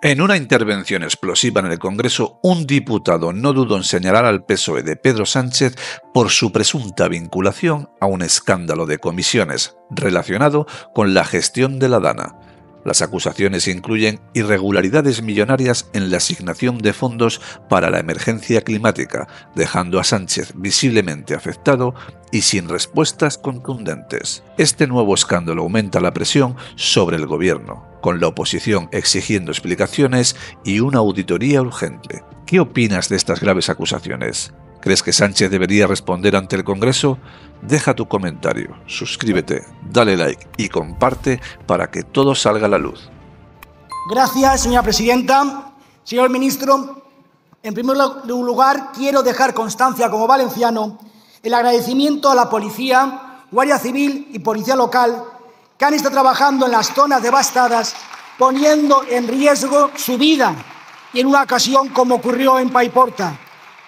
En una intervención explosiva en el Congreso, un diputado no dudó en señalar al PSOE de Pedro Sánchez por su presunta vinculación a un escándalo de comisiones relacionado con la gestión de la Dana. Las acusaciones incluyen irregularidades millonarias en la asignación de fondos para la emergencia climática, dejando a Sánchez visiblemente afectado y sin respuestas contundentes. Este nuevo escándalo aumenta la presión sobre el gobierno, con la oposición exigiendo explicaciones y una auditoría urgente. ¿Qué opinas de estas graves acusaciones? ¿Crees que Sánchez debería responder ante el Congreso? Deja tu comentario, suscríbete, dale like y comparte para que todo salga a la luz. Gracias, señora presidenta. Señor ministro, en primer lugar quiero dejar constancia como valenciano el agradecimiento a la policía, Guardia Civil y Policía Local que han estado trabajando en las zonas devastadas, poniendo en riesgo su vida y en una ocasión como ocurrió en Paiporta.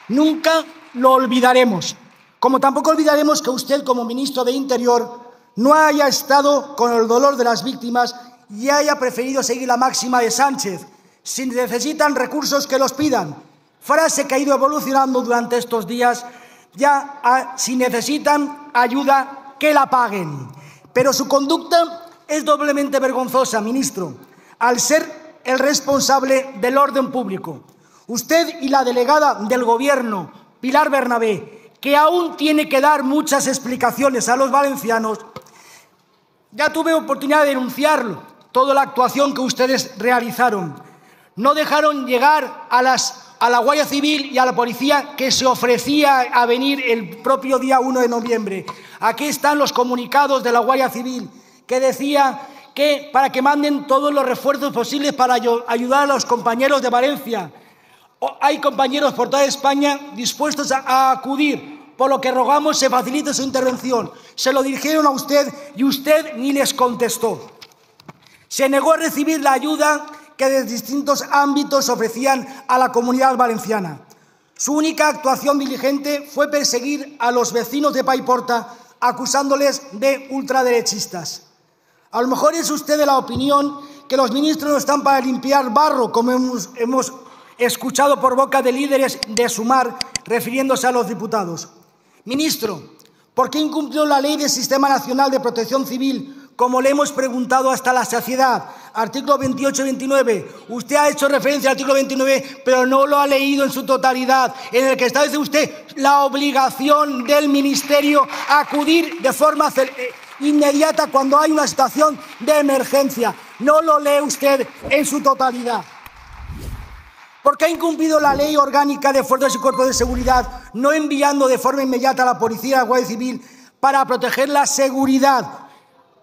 Nunca lo olvidaremos. Como tampoco olvidaremos que usted, como ministro de Interior, no haya estado con el dolor de las víctimas y haya preferido seguir la máxima de Sánchez: si necesitan recursos, que los pidan. Frase que ha ido evolucionando durante estos días, si necesitan ayuda, que la paguen. Pero su conducta es doblemente vergonzosa, ministro, al ser el responsable del orden público. Usted y la delegada del Gobierno, Pilar Bernabé, que aún tiene que dar muchas explicaciones a los valencianos, ya tuve oportunidad de denunciarlo, toda la actuación que ustedes realizaron. No dejaron llegar a la Guardia Civil y a la policía, que se ofrecía a venir el propio día 1 de noviembre. Aquí están los comunicados de la Guardia Civil, que decía que para que manden todos los refuerzos posibles para ayudar a los compañeros de Valencia. Hay compañeros por toda España dispuestos a acudir, por lo que rogamos se facilite su intervención. Se lo dirigieron a usted y usted ni les contestó. Se negó a recibir la ayuda que desde distintos ámbitos ofrecían a la comunidad valenciana. Su única actuación diligente fue perseguir a los vecinos de Paiporta, acusándoles de ultraderechistas. A lo mejor es usted de la opinión que los ministros no están para limpiar barro, como hemos escuchado por boca de líderes de Sumar, refiriéndose a los diputados. Ministro, ¿por qué incumplió la ley del Sistema Nacional de Protección Civil, como le hemos preguntado hasta la saciedad? Artículo 28 y 29. Usted ha hecho referencia al artículo 29, pero no lo ha leído en su totalidad, en el que establece usted la obligación del Ministerio a acudir de forma inmediata cuando hay una situación de emergencia. No lo lee usted en su totalidad. ¿Por qué ha incumplido la Ley Orgánica de Fuerzas y Cuerpos de Seguridad, no enviando de forma inmediata a la Policía y a la Guardia Civil para proteger la seguridad?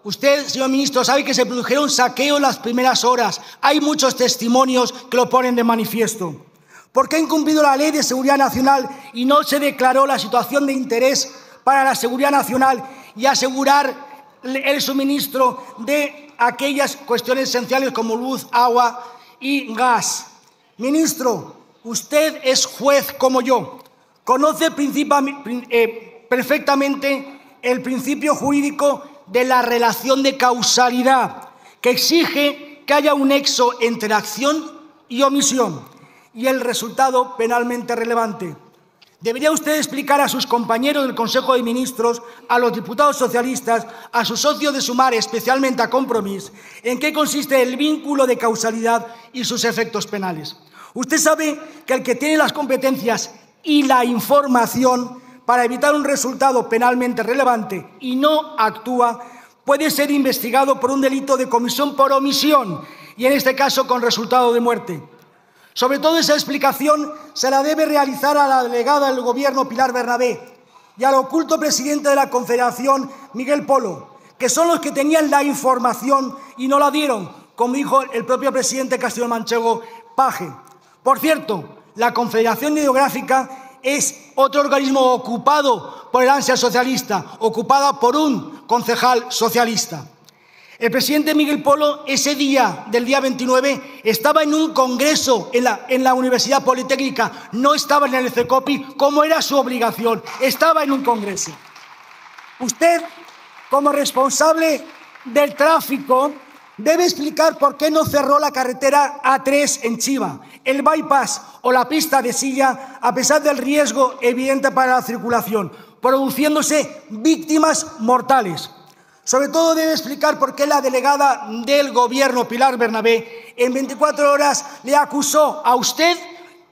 Usted, señor ministro, sabe que se produjeron saqueos en las primeras horas. Hay muchos testimonios que lo ponen de manifiesto. ¿Por qué ha incumplido la Ley de Seguridad Nacional y no se declaró la situación de interés para la seguridad nacional y asegurar el suministro de aquellas cuestiones esenciales como luz, agua y gas? Ministro, usted es juez como yo. Conoce perfectamente el principio jurídico de la relación de causalidad, que exige que haya un nexo entre acción y omisión y el resultado penalmente relevante. Debería usted explicar a sus compañeros del Consejo de Ministros, a los diputados socialistas, a sus socios de Sumar, especialmente a Compromís, en qué consiste el vínculo de causalidad y sus efectos penales. Usted sabe que el que tiene las competencias y la información para evitar un resultado penalmente relevante y no actúa, puede ser investigado por un delito de comisión por omisión y, en este caso, con resultado de muerte. Sobre todo, esa explicación se la debe realizar a la delegada del Gobierno, Pilar Bernabé, y al oculto presidente de la Confederación, Miguel Polo, que son los que tenían la información y no la dieron, como dijo el propio presidente Castellón-Manchego, Paje. Por cierto, la Confederación Hidrográfica es otro organismo ocupado por el ansia socialista, ocupada por un concejal socialista. El presidente Miguel Polo, ese día, del día 29, estaba en un congreso en la Universidad Politécnica, no estaba en el CECOPI, como era su obligación, estaba en un congreso. Usted, como responsable del tráfico, Debe explicar por qué no cerró la carretera A3 en Chiva, el bypass o la pista de Silla, a pesar del riesgo evidente para la circulación, produciéndose víctimas mortales. Sobre todo debe explicar por qué la delegada del Gobierno, Pilar Bernabé, en 24 horas le acusó a usted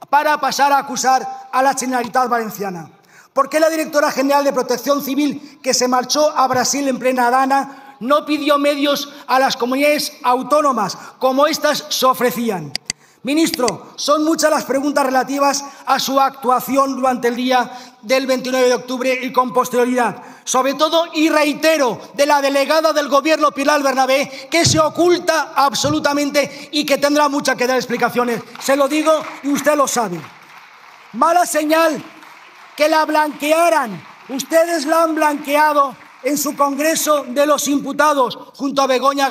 para pasar a acusar a la Generalitat Valenciana. ¿Por qué la directora general de Protección Civil, que se marchó a Brasil en plena Dana, no pidió medios a las comunidades autónomas como éstas se ofrecían? Ministro, son muchas las preguntas relativas a su actuación durante el día del 29 de octubre y con posterioridad. Sobre todo, y reitero, de la delegada del Gobierno, Pilar Bernabé, que se oculta absolutamente y que tendrá muchas que dar explicaciones. Se lo digo y usted lo sabe. Mala señal que la blanquearan. Ustedes la han blanqueado en su Congreso de los Imputados, junto a Begoña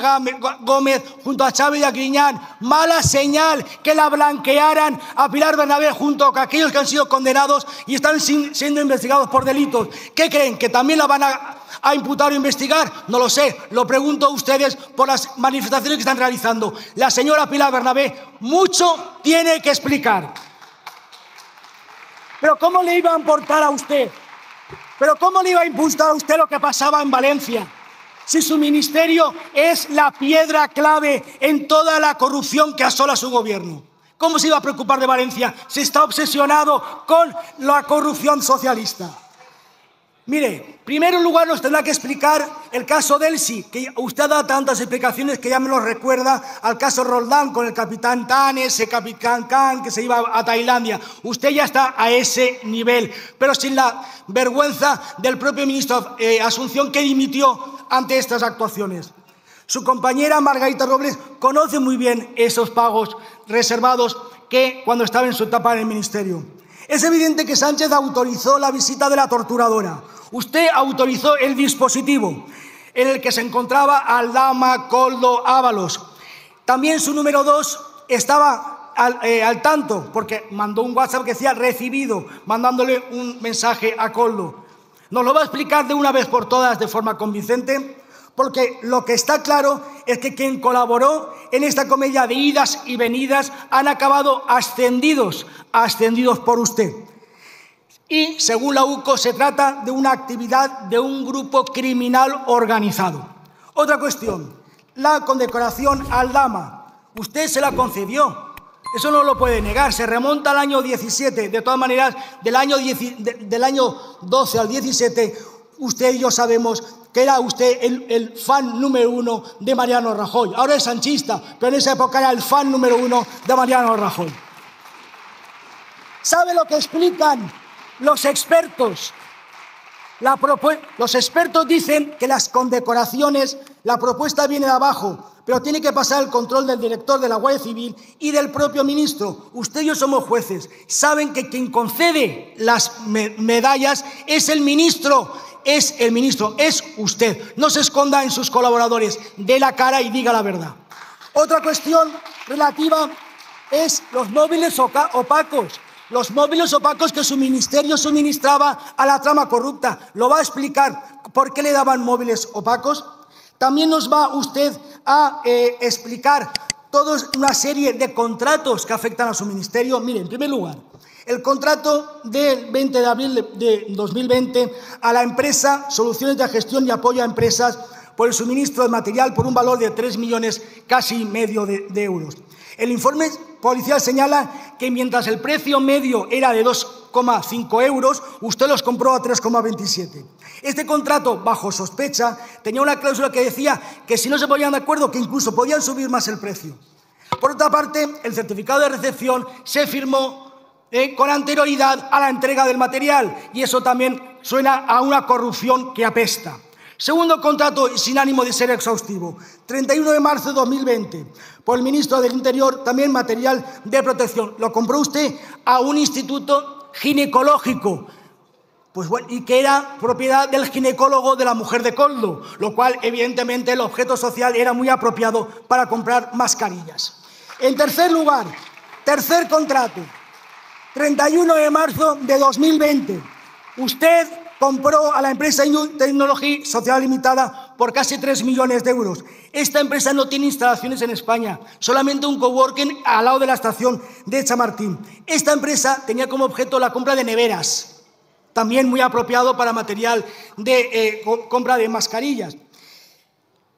Gómez, junto a Chávez y a Griñán. Mala señal que la blanquearan a Pilar Bernabé junto a aquellos que han sido condenados y están siendo investigados por delitos. ¿Qué creen? ¿Que también la van a imputar o investigar? No lo sé. Lo pregunto a ustedes por las manifestaciones que están realizando. La señora Pilar Bernabé mucho tiene que explicar. Pero ¿cómo le iba a importar a usted? ¿Pero cómo le iba a impulsar a usted lo que pasaba en Valencia? Si su ministerio es la piedra clave en toda la corrupción que asola su gobierno. ¿Cómo se iba a preocupar de Valencia si está obsesionado con la corrupción socialista? Mire, en primer lugar nos tendrá que explicar el caso Delcy, que usted da tantas explicaciones que ya me lo recuerda al caso Roldán con el capitán Tan, ese capitán Khan que se iba a Tailandia. Usted ya está a ese nivel, pero sin la vergüenza del propio ministro Asunción, que dimitió ante estas actuaciones. Su compañera Margarita Robles conoce muy bien esos pagos reservados que cuando estaba en su etapa en el ministerio. Es evidente que Sánchez autorizó la visita de la torturadora. Usted autorizó el dispositivo en el que se encontraba Aldama, Koldo, Ábalos. También su número 2 estaba al tanto, porque mandó un WhatsApp que decía recibido, mandándole un mensaje a Koldo. ¿Nos lo va a explicar de una vez por todas de forma convincente? Porque lo que está claro es que quien colaboró en esta comedia de idas y venidas han acabado ascendidos por usted. Y, según la UCO, se trata de una actividad de un grupo criminal organizado. Otra cuestión, la condecoración Aldama. Usted se la concedió. Eso no lo puede negar. Se remonta al año 17. De todas maneras, del año 12 al 17, usted y yo sabemos que era usted el fan número 1 de Mariano Rajoy. Ahora es sanchista, pero en esa época era el fan número 1 de Mariano Rajoy. ¿Sabe lo que explican los expertos? Los expertos dicen que las condecoraciones, la propuesta viene de abajo, pero tiene que pasar el control del director de la Guardia Civil y del propio ministro. Usted y yo somos jueces. Saben que quien concede las medallas es el ministro. Es usted. No se esconda en sus colaboradores. Dé la cara y diga la verdad. Otra cuestión relativa es los móviles opacos. Los móviles opacos que su ministerio suministraba a la trama corrupta. ¿Lo va a explicar por qué le daban móviles opacos? También nos va usted a explicar toda una serie de contratos que afectan a su ministerio. Mire, en primer lugar, el contrato del 20 de abril de 2020 a la empresa Soluciones de Gestión y Apoyo a Empresas por el suministro de material por un valor de 3 millones casi medio de euros. El informe policial señala que mientras el precio medio era de 2,5 euros, usted los compró a 3,27. Este contrato, bajo sospecha, tenía una cláusula que decía que si no se ponían de acuerdo, que incluso podían subir más el precio. Por otra parte, el certificado de recepción se firmó con anterioridad a la entrega del material, y eso también suena a una corrupción que apesta. Segundo contrato, sin ánimo de ser exhaustivo, 31 de marzo de 2020, por el ministro del Interior, también material de protección. Lo compró usted a un instituto ginecológico, pues bueno, y que era propiedad del ginecólogo de la mujer de Koldo, lo cual, evidentemente, el objeto social era muy apropiado para comprar mascarillas. En tercer lugar, tercer contrato, 31 de marzo de 2020, usted compró a la empresa New Technology Sociedad Limitada por casi 3 millones de euros. Esta empresa no tiene instalaciones en España, solamente un coworking al lado de la estación de Chamartín. Esta empresa tenía como objeto la compra de neveras, también muy apropiado para material de compra de mascarillas.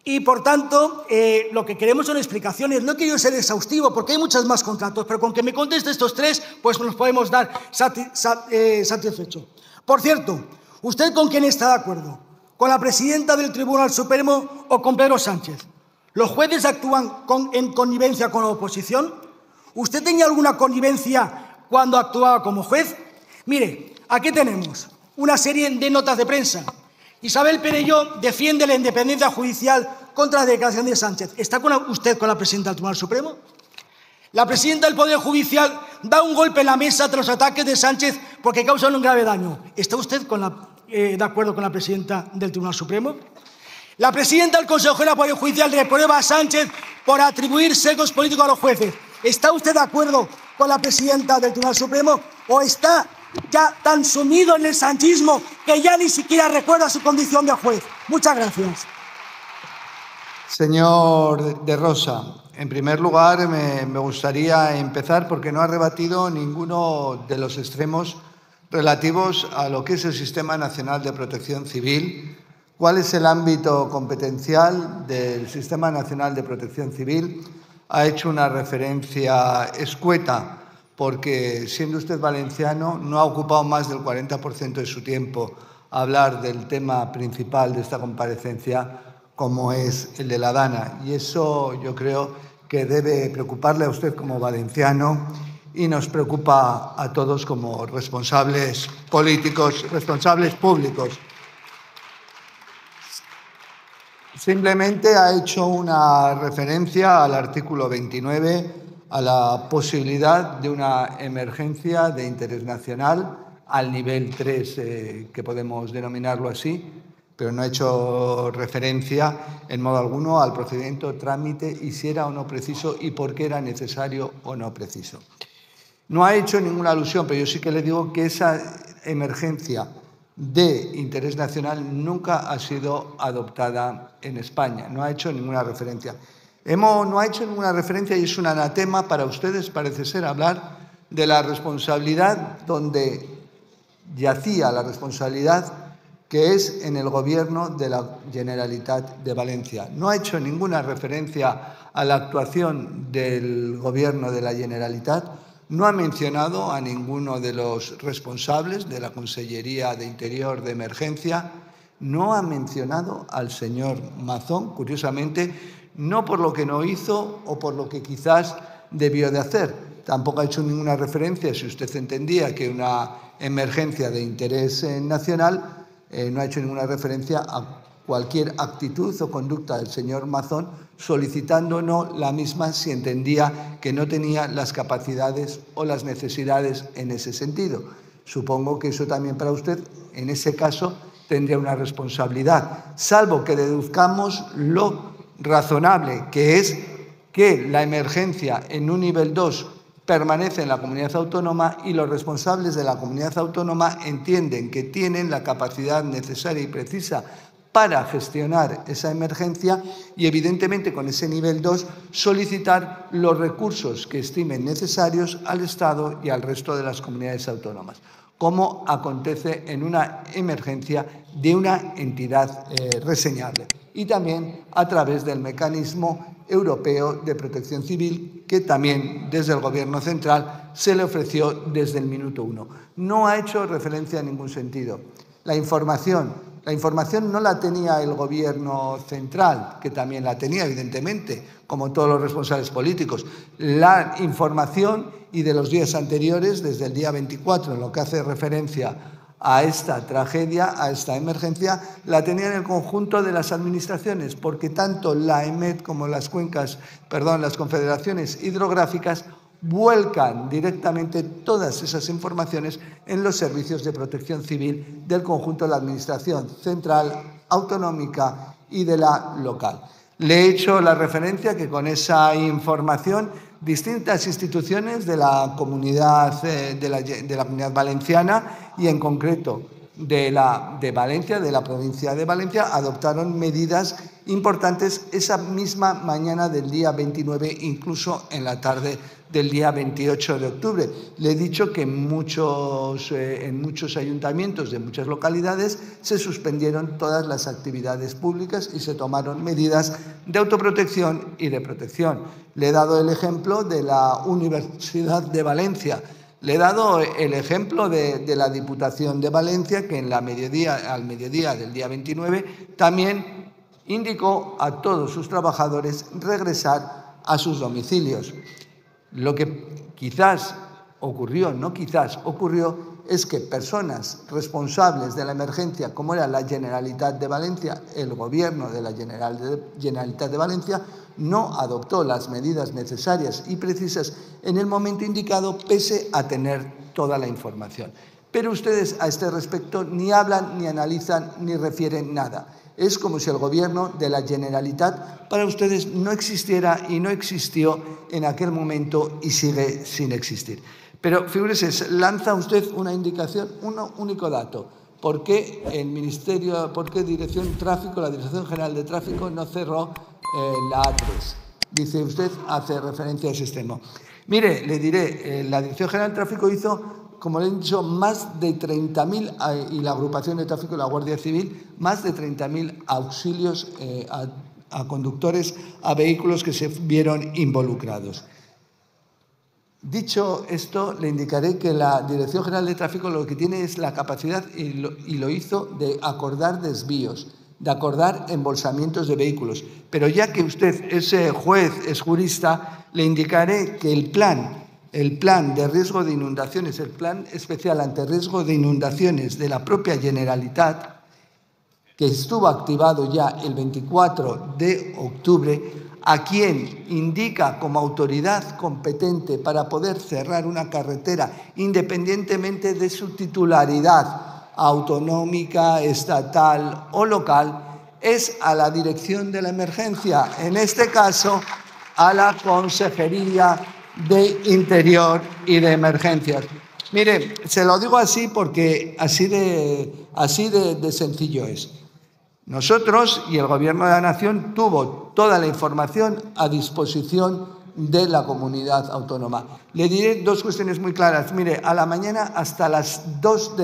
Y, por tanto, lo que queremos son explicaciones. No quiero ser exhaustivo porque hay muchos más contratos, pero con que me conteste estos tres, pues nos podemos dar satisfechos. Por cierto, ¿usted con quién está de acuerdo? ¿Con la presidenta del Tribunal Supremo o con Pedro Sánchez? ¿Los jueces actúan en connivencia con la oposición? ¿Usted tenía alguna connivencia cuando actuaba como juez? Mire, aquí tenemos una serie de notas de prensa. Isabel Perelló defiende la independencia judicial contra la declaración de Sánchez. ¿Está usted con la presidenta del Tribunal Supremo? La presidenta del Poder Judicial da un golpe en la mesa tras los ataques de Sánchez porque causan un grave daño. ¿Está usted de acuerdo con la presidenta del Tribunal Supremo? La presidenta del Consejo del Poder Judicial reprueba a Sánchez por atribuir sesgos políticos a los jueces. ¿Está usted de acuerdo con la presidenta del Tribunal Supremo o está ya tan sumido en el sanchismo que ya ni siquiera recuerda su condición de juez? Muchas gracias. Señor de Rosa, en primer lugar me gustaría empezar porque no ha rebatido ninguno de los extremos relativos a lo que es el Sistema Nacional de Protección Civil, cuál es el ámbito competencial del Sistema Nacional de Protección Civil. Ha hecho una referencia escueta porque, siendo usted valenciano, no ha ocupado más del 40% de su tiempo a hablar del tema principal de esta comparecencia, como es el de la DANA. Y eso yo creo que debe preocuparle a usted como valenciano y nos preocupa a todos como responsables políticos, responsables públicos. Simplemente ha hecho una referencia al artículo 29, a la posibilidad de una emergencia de interés nacional al nivel 3, que podemos denominarlo así, pero no ha hecho referencia en modo alguno al procedimiento, trámite y si era o no preciso y por qué era necesario o no preciso. No ha hecho ninguna alusión, pero yo sí que le digo que esa emergencia de interés nacional nunca ha sido adoptada en España, no ha hecho ninguna referencia. No ha hecho ninguna referencia y es un anatema para ustedes, parece ser, hablar de la responsabilidad donde yacía la responsabilidad, que es en el Gobierno de la Generalitat de Valencia. No ha hecho ninguna referencia a la actuación del Gobierno de la Generalitat, no ha mencionado a ninguno de los responsables de la Consellería de Interior de Emergencia, no ha mencionado al señor Mazón, curiosamente, no por lo que no hizo o por lo que quizás debió de hacer. Tampoco ha hecho ninguna referencia, si usted entendía que una emergencia de interés nacional, no ha hecho ninguna referencia a cualquier actitud o conducta del señor Mazón, solicitándonos la misma si entendía que no tenía las capacidades o las necesidades en ese sentido. Supongo que eso también para usted, en ese caso, tendría una responsabilidad, salvo que deduzcamos lo razonable, que es que la emergencia en un nivel 2 permanece en la comunidad autónoma y los responsables de la comunidad autónoma entienden que tienen la capacidad necesaria y precisa para gestionar esa emergencia y, evidentemente, con ese nivel 2, solicitar los recursos que estimen necesarios al Estado y al resto de las comunidades autónomas, como acontece en una emergencia de una entidad reseñable. Y también a través del mecanismo europeo de protección civil, que también desde el Gobierno central se le ofreció desde el minuto 1. No ha hecho referencia en ningún sentido. La información no la tenía el Gobierno central, que también la tenía, evidentemente, como todos los responsables políticos. La información, y de los días anteriores, desde el día 24, en lo que hace referencia a esta tragedia, a esta emergencia, la tenían el conjunto de las administraciones, porque tanto la EMET como las confederaciones hidrográficas vuelcan directamente todas esas informaciones en los servicios de protección civil del conjunto de la administración central, autonómica y de la local. Le he hecho la referencia que con esa información distintas instituciones de la comunidad, de la comunidad valenciana y en concreto de Valencia, de la provincia de Valencia, adoptaron medidas importantes esa misma mañana del día 29, incluso en la tarde del día 28 de octubre. Le he dicho que en muchos ayuntamientos de muchas localidades se suspendieron todas las actividades públicas y se tomaron medidas de autoprotección y de protección. Le he dado el ejemplo de la Universidad de Valencia. Le he dado el ejemplo de la Diputación de Valencia, que al mediodía del día 29 también indicó a todos sus trabajadores regresar a sus domicilios. Lo que quizás ocurrió, es que personas responsables de la emergencia, como era la Generalitat de Valencia, el gobierno de la Generalitat de Valencia, no adoptó las medidas necesarias y precisas en el momento indicado, pese a tener toda la información. Pero ustedes a este respecto ni hablan, ni analizan, ni refieren nada. Es como si el gobierno de la Generalitat para ustedes no existiera y no existió en aquel momento y sigue sin existir. Pero figúrese, lanza usted una indicación, un único dato. ¿Por qué la Dirección General de Tráfico no cerró la A3? Dice usted, hace referencia a ese extremo. Mire, le diré, la Dirección General de Tráfico hizo, como le he dicho, más de 30.000, y la agrupación de tráfico de la Guardia Civil, más de 30.000 auxilios a conductores, a vehículos que se vieron involucrados. Dicho esto, le indicaré que la Dirección General de Tráfico lo que tiene es la capacidad, y lo hizo, de acordar desvíos, de acordar embolsamientos de vehículos. Pero ya que usted es juez, es jurista, le indicaré que el plan de riesgo de inundaciones, el plan especial ante riesgo de inundaciones de la propia Generalitat, que estuvo activado ya el 24 de octubre, a quien indica como autoridad competente para poder cerrar una carretera, independientemente de su titularidad autonómica, estatal o local, es a la Dirección de la Emergencia, en este caso a la Consejería de Interior y de Emergencias. Mire, se lo digo así porque así de sencillo es. Nosotros y el Gobierno de la Nación tuvo toda la información a disposición de la comunidad autónoma. Le diré dos cuestiones muy claras. Mire, a la mañana hasta las 2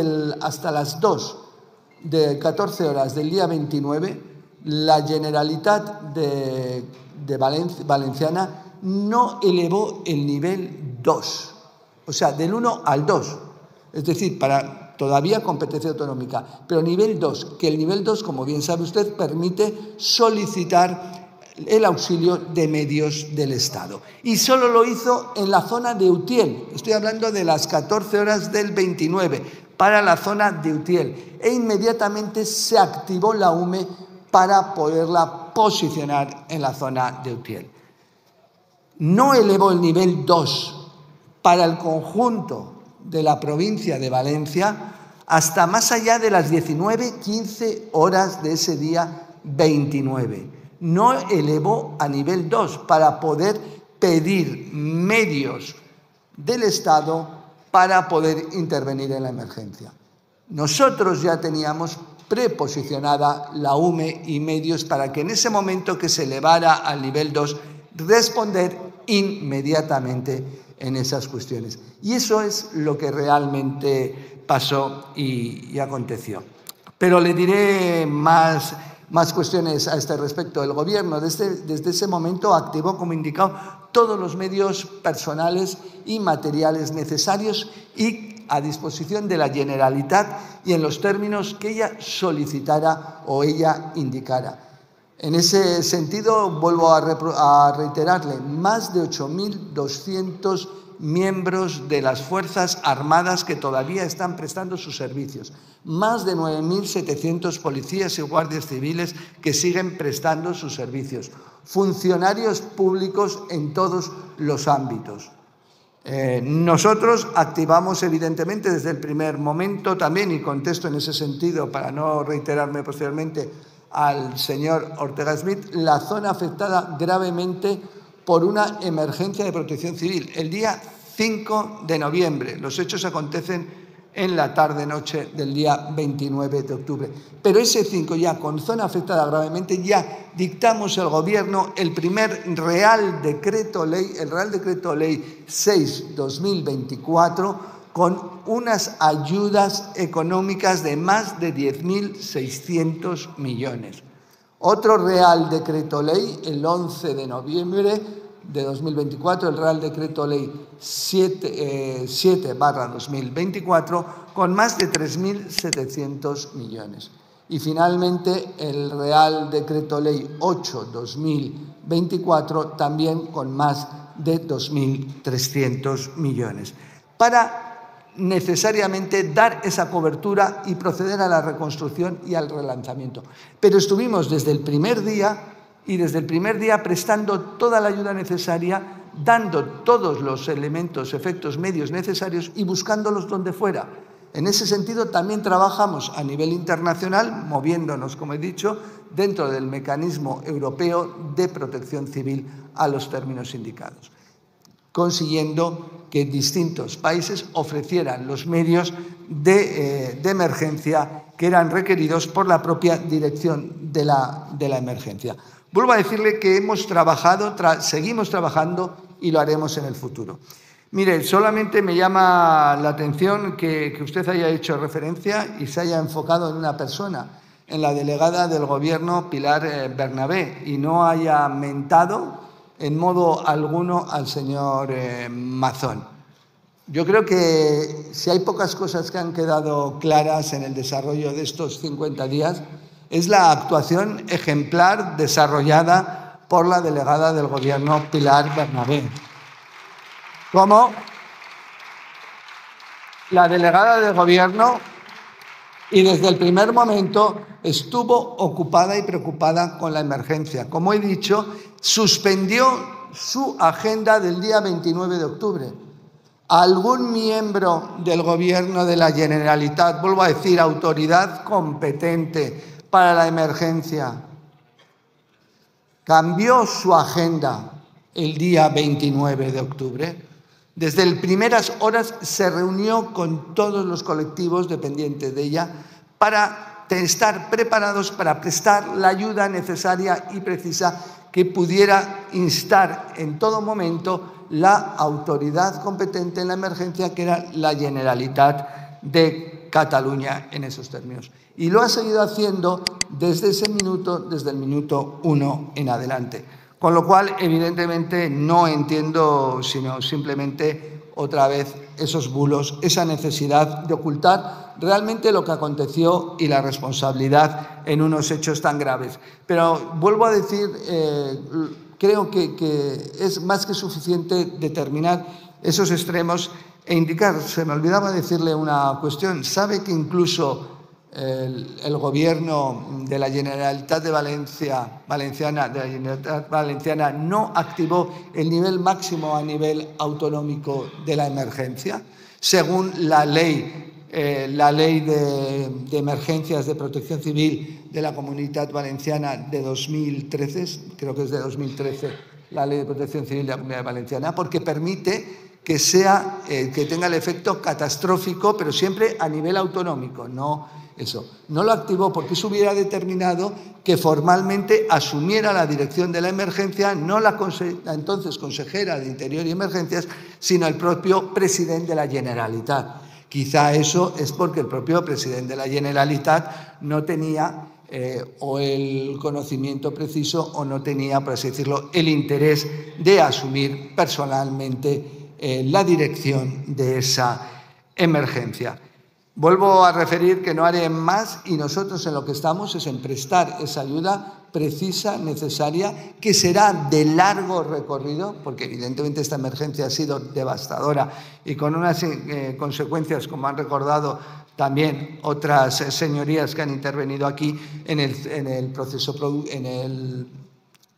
de 14 horas del día 29, la Generalitat de Valenciana no elevó el nivel 2, o sea, del 1 al 2, es decir, todavía competencia autonómica, pero nivel 2, que el nivel 2, como bien sabe usted, permite solicitar el auxilio de medios del Estado. Y solo lo hizo en la zona de Utiel, estoy hablando de las 14 horas del 29, para la zona de Utiel, e inmediatamente se activó la UME para poderla posicionar en la zona de Utiel. No elevó el nivel 2 para el conjunto de la provincia de Valencia hasta más allá de las 19:15 horas de ese día 29. No elevó a nivel 2 para poder pedir medios del Estado para poder intervenir en la emergencia. Nosotros ya teníamos preposicionada la UME y medios para que en ese momento que se elevara al nivel 2 responder inmediatamente en esas cuestiones. Y eso es lo que realmente pasó y aconteció. Pero le diré más cuestiones a este respecto. El Gobierno desde ese momento activó, como indicado, todos los medios personales y materiales necesarios y a disposición de la Generalitat y en los términos que ella solicitara o ella indicara. En ese sentido, vuelvo a reiterarle, más de 8.200 miembros de las Fuerzas Armadas que todavía están prestando sus servicios, más de 9.700 policías y guardias civiles que siguen prestando sus servicios, funcionarios públicos en todos los ámbitos. Nosotros activamos evidentemente desde el primer momento también, y contesto en ese sentido para no reiterarme posteriormente al señor Ortega Smith, la zona afectada gravemente por una emergencia de protección civil. El día 5 de noviembre, los hechos acontecen en la tarde-noche del día 29 de octubre. Pero ese 5 ya, con zona afectada gravemente, ya dictamos el Gobierno el primer Real Decreto Ley, el Real Decreto Ley 6/2024, con unas ayudas económicas de más de 10.600 millones. Otro Real Decreto Ley, el 11 de noviembre de 2024, el Real Decreto Ley 7/2024, con más de 3.700 millones. Y finalmente el Real Decreto Ley 8/2024, también con más de 2.300 millones. Para necesariamente dar esa cobertura y proceder a la reconstrucción y al relanzamiento. Pero estuvimos desde el primer día prestando toda la ayuda necesaria, dando todos los elementos, efectos, medios necesarios y buscándolos donde fuera. En ese sentido también trabajamos a nivel internacional, moviéndonos, como he dicho, dentro del mecanismo europeo de protección civil a los términos indicados, consiguiendo que distintos países ofrecieran los medios de emergencia que eran requeridos por la propia dirección de la emergencia. Vuelvo a decirle que hemos trabajado, seguimos trabajando y lo haremos en el futuro. Mire, solamente me llama la atención que usted haya hecho referencia y se haya enfocado en una persona, en la delegada del Gobierno, Pilar Bernabé, y no haya mentado en modo alguno al señor Mazón. Yo creo que si hay pocas cosas que han quedado claras en el desarrollo de estos 50 días, es la actuación ejemplar desarrollada por la delegada del Gobierno, Pilar Bernabé. Como la delegada del Gobierno, y desde el primer momento estuvo ocupada y preocupada con la emergencia. Como he dicho, suspendió su agenda del día 29 de octubre. Algún miembro del Gobierno de la Generalitat, vuelvo a decir, autoridad competente para la emergencia, cambió su agenda el día 29 de octubre. Desde las primeras horas se reunió con todos los colectivos dependientes de ella para estar preparados para prestar la ayuda necesaria y precisa que pudiera instar en todo momento la autoridad competente en la emergencia, que era la Generalitat de Cataluña en esos términos. Y lo ha seguido haciendo desde ese minuto, desde el minuto 1 en adelante. Con lo cual, evidentemente, no entiendo, sino simplemente otra vez esos bulos, esa necesidad de ocultar realmente lo que aconteció y la responsabilidad en unos hechos tan graves. Pero vuelvo a decir, creo que es más que suficiente determinar esos extremos e indicar, se me olvidaba decirle una cuestión, sabe que incluso el Gobierno de la Generalitat Valenciana no activó el nivel máximo a nivel autonómico de la emergencia, según la ley de emergencias de protección civil de la Comunitat Valenciana de 2013, creo que es de 2013, la ley de protección civil de la Comunidad Valenciana, porque permite que tenga el efecto catastrófico, pero siempre a nivel autonómico, no lo activó porque eso hubiera determinado que formalmente asumiera la dirección de la emergencia no la entonces consejera de Interior y Emergencias, sino el propio presidente de la Generalitat. Quizá eso es porque el propio presidente de la Generalitat no tenía o el conocimiento preciso o no tenía, por así decirlo, el interés de asumir personalmente la dirección de esa emergencia. Vuelvo a referir que no haré más y nosotros en lo que estamos es en prestar esa ayuda precisa, necesaria, que será de largo recorrido, porque evidentemente esta emergencia ha sido devastadora y con unas consecuencias, como han recordado también otras señorías que han intervenido aquí en el proceso,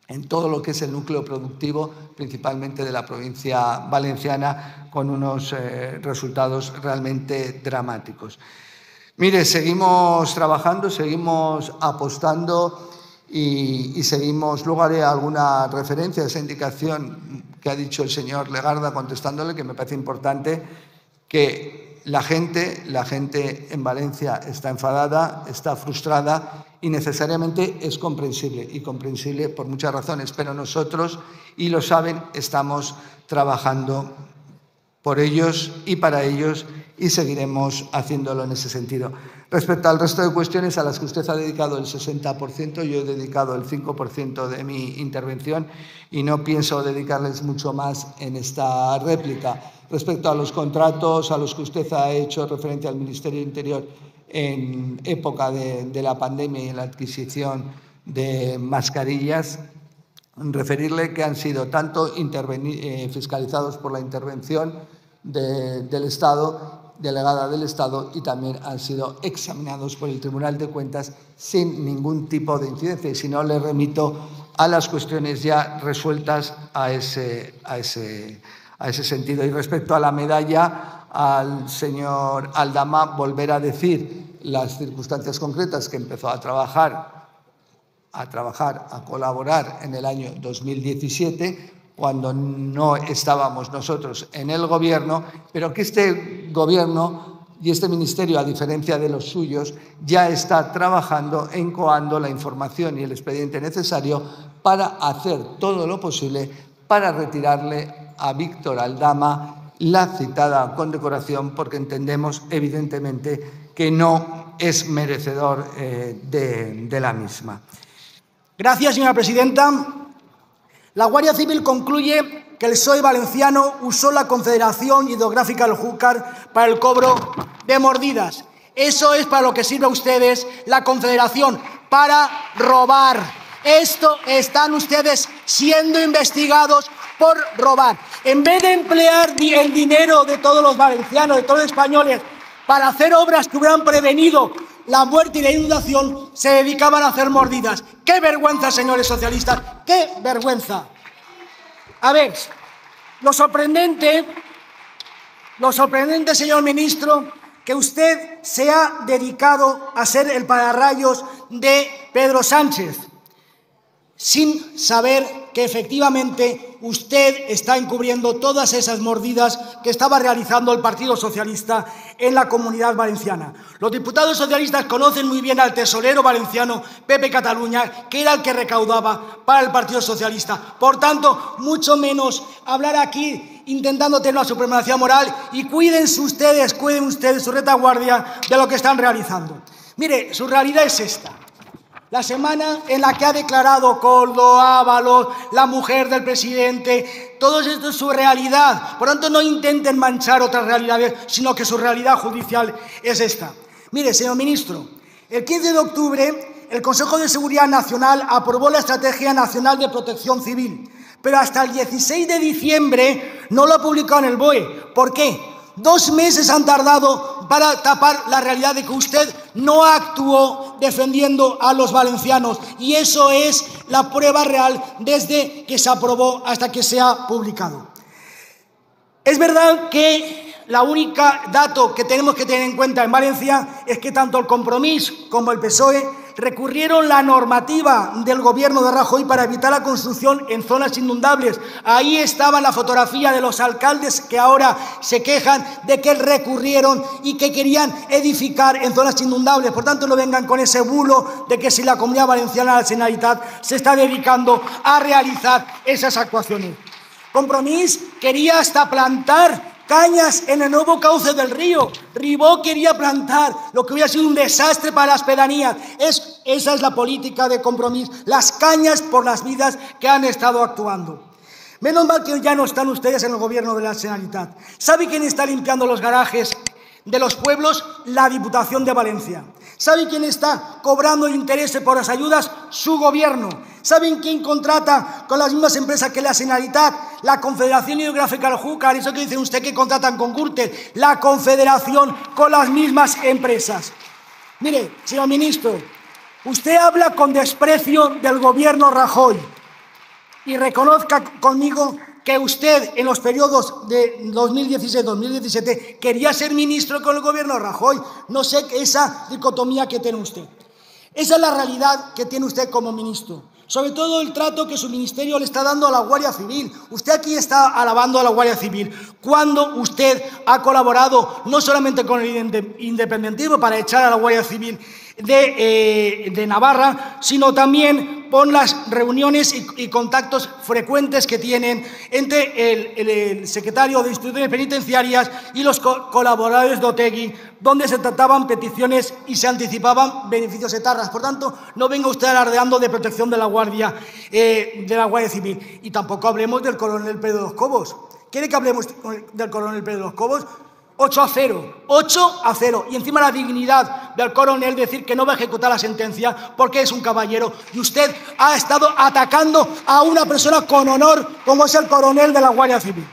en todo lo que es el núcleo productivo, principalmente de la provincia valenciana, con unos resultados realmente dramáticos. Mire, seguimos trabajando, seguimos apostando y seguimos. Luego haré alguna referencia a esa indicación que ha dicho el señor Legarda, contestándole, que me parece importante, que la gente en Valencia está enfadada, está frustrada y necesariamente es comprensible, y comprensible por muchas razones, pero nosotros, y lo saben, estamos trabajando por ellos y para ellos y seguiremos haciéndolo en ese sentido. Respecto al resto de cuestiones a las que usted ha dedicado el 60%, yo he dedicado el 5% de mi intervención y no pienso dedicarles mucho más en esta réplica. Respecto a los contratos a los que usted ha hecho referencia al Ministerio del Interior en época de la pandemia y en la adquisición de mascarillas, referirle que han sido tanto fiscalizados por la intervención del Estado, delegada del Estado, y también han sido examinados por el Tribunal de Cuentas sin ningún tipo de incidencia. Y si no, le remito a las cuestiones ya resueltas a ese sentido. Y respecto a la medalla, al señor Aldama, volver a decir las circunstancias concretas que empezó a colaborar en el año 2017, cuando no estábamos nosotros en el Gobierno, pero que este Gobierno y este Ministerio, a diferencia de los suyos, ya está trabajando en coando la información y el expediente necesario para hacer todo lo posible para retirarle a Víctor Aldama la citada condecoración, porque entendemos evidentemente que no es merecedor de la misma. Gracias, señora presidenta. La Guardia Civil concluye que el PSOE valenciano usó la Confederación Hidrográfica del Júcar para el cobro de mordidas. Eso es para lo que sirve a ustedes la Confederación, para robar. Esto están ustedes siendo investigados por robar. En vez de emplear el dinero de todos los valencianos, de todos los españoles, para hacer obras que hubieran prevenido la muerte y la inundación, se dedicaban a hacer mordidas. ¡Qué vergüenza, señores socialistas! ¡Qué vergüenza! A ver, lo sorprendente, señor ministro, que usted se ha dedicado a ser el pararrayos de Pedro Sánchez, sin saber que efectivamente usted está encubriendo todas esas mordidas que estaba realizando el Partido Socialista en la Comunidad Valenciana. Los diputados socialistas conocen muy bien al tesorero valenciano Pepe Cataluña, que era el que recaudaba para el Partido Socialista. Por tanto, mucho menos hablar aquí intentando tener una supremacía moral, y cuiden ustedes su retaguardia de lo que están realizando. Mire, su realidad es esta. La semana en la que ha declarado Koldo, Ábalos, la mujer del presidente, todo esto es su realidad. Por tanto, no intenten manchar otras realidades, sino que su realidad judicial es esta. Mire, señor ministro, el 15 de octubre el Consejo de Seguridad Nacional aprobó la Estrategia Nacional de Protección Civil, pero hasta el 16 de diciembre no lo ha publicado en el BOE. ¿Por qué? 2 meses han tardado para tapar la realidad de que usted no actuó defendiendo a los valencianos, y eso es la prueba real desde que se aprobó hasta que se ha publicado. Es verdad que la única dato que tenemos que tener en cuenta en Valencia es que tanto el Compromís como el PSOE recurrieron la normativa del gobierno de Rajoy para evitar la construcción en zonas inundables. Ahí estaba la fotografía de los alcaldes que ahora se quejan de que recurrieron y que querían edificar en zonas inundables. Por tanto, no vengan con ese bulo de que si la Comunidad Valenciana, la Generalitat, se está dedicando a realizar esas actuaciones. Compromís quería hasta plantar cañas en el nuevo cauce del río. Ribó quería plantar, lo que hubiera sido un desastre para las pedanías. Esa es la política de Compromís, las cañas por las vidas que han estado actuando. Menos mal que ya no están ustedes en el gobierno de la Generalitat. ¿Sabe quién está limpiando los garajes de los pueblos? La Diputación de Valencia. ¿Sabe quién está cobrando intereses por las ayudas? Su gobierno. ¿Saben quién contrata con las mismas empresas que la Generalitat? La Confederación Hidrográfica del Júcar. Eso que dice usted que contratan con Gürtel. La Confederación con las mismas empresas. Mire, señor ministro, usted habla con desprecio del gobierno Rajoy, y reconozca conmigo que usted en los periodos de 2016-2017 quería ser ministro con el gobierno de Rajoy. No sé esa dicotomía que tiene usted. Esa es la realidad que tiene usted como ministro. sobre todo el trato que su ministerio le está dando a la Guardia Civil. Usted aquí está alabando a la Guardia Civil, cuando usted ha colaborado no solamente con el independentismo para echar a la Guardia Civil de Navarra, sino también con las reuniones y contactos frecuentes que tienen entre el secretario de Instituciones Penitenciarias y los colaboradores de Otegi, donde se trataban peticiones y se anticipaban beneficios etarras. Por tanto, no venga usted alardeando de protección de la Guardia Civil. Y tampoco hablemos del coronel Pedro de los Cobos. ¿Quiere que hablemos del coronel Pedro de los Cobos? 8-0, 8-0. Y encima la dignidad del coronel decir que no va a ejecutar la sentencia porque es un caballero. Y usted ha estado atacando a una persona con honor como es el coronel de la Guardia Civil.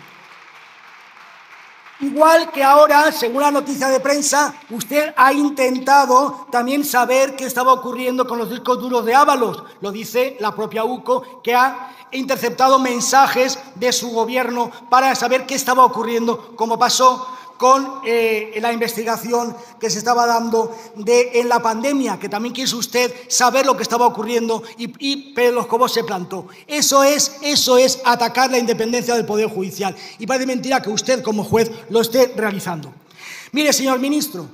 Igual que ahora, según la noticia de prensa, usted ha intentado también saber qué estaba ocurriendo con los discos duros de Ábalos. Lo dice la propia UCO, que ha interceptado mensajes de su gobierno para saber qué estaba ocurriendo, como pasó con la investigación que se estaba dando en la pandemia, que también quiso usted saber lo que estaba ocurriendo y Pedro de los Cobos se plantó. Eso es atacar la independencia del Poder Judicial. Y parece mentira que usted, como juez, lo esté realizando. Mire, señor ministro,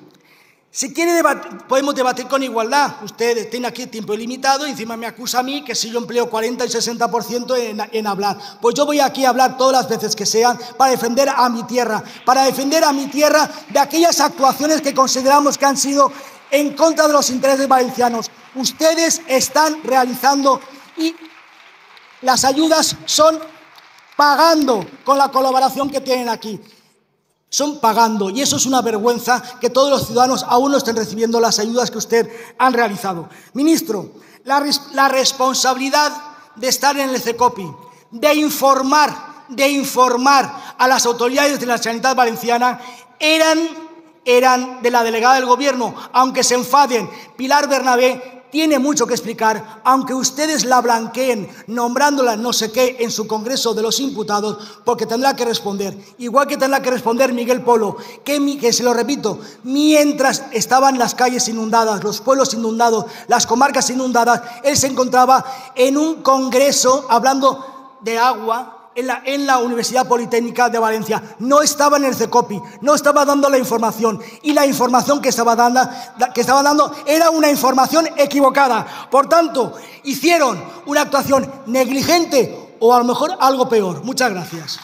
si quiere podemos debatir con igualdad. Usted tiene aquí tiempo ilimitado y encima me acusa a mí que si yo empleo 40 y 60% en hablar. Pues yo voy aquí a hablar todas las veces que sean para defender a mi tierra, de aquellas actuaciones que consideramos que han sido en contra de los intereses valencianos. Ustedes están realizando y las ayudas son pagando con la colaboración que tienen aquí. Son pagando, y eso es una vergüenza que todos los ciudadanos aún no estén recibiendo las ayudas que usted han realizado. Ministro, la responsabilidad de estar en el CECOPI, de informar a las autoridades de la Sanidad Valenciana, eran de la delegada del Gobierno, aunque se enfaden. Pilar Bernabé tiene mucho que explicar, aunque ustedes la blanqueen nombrándola no sé qué en su Congreso de los Imputados, porque tendrá que responder. Igual que tendrá que responder Miguel Polo, que se lo repito, mientras estaban las calles inundadas, los pueblos inundados, las comarcas inundadas, él se encontraba en un congreso hablando de agua en la Universidad Politécnica de Valencia. No estaba en el CECOPI, no estaba dando la información, y la información que estaba dando era una información equivocada. Por tanto, hicieron una actuación negligente o a lo mejor algo peor. Muchas gracias.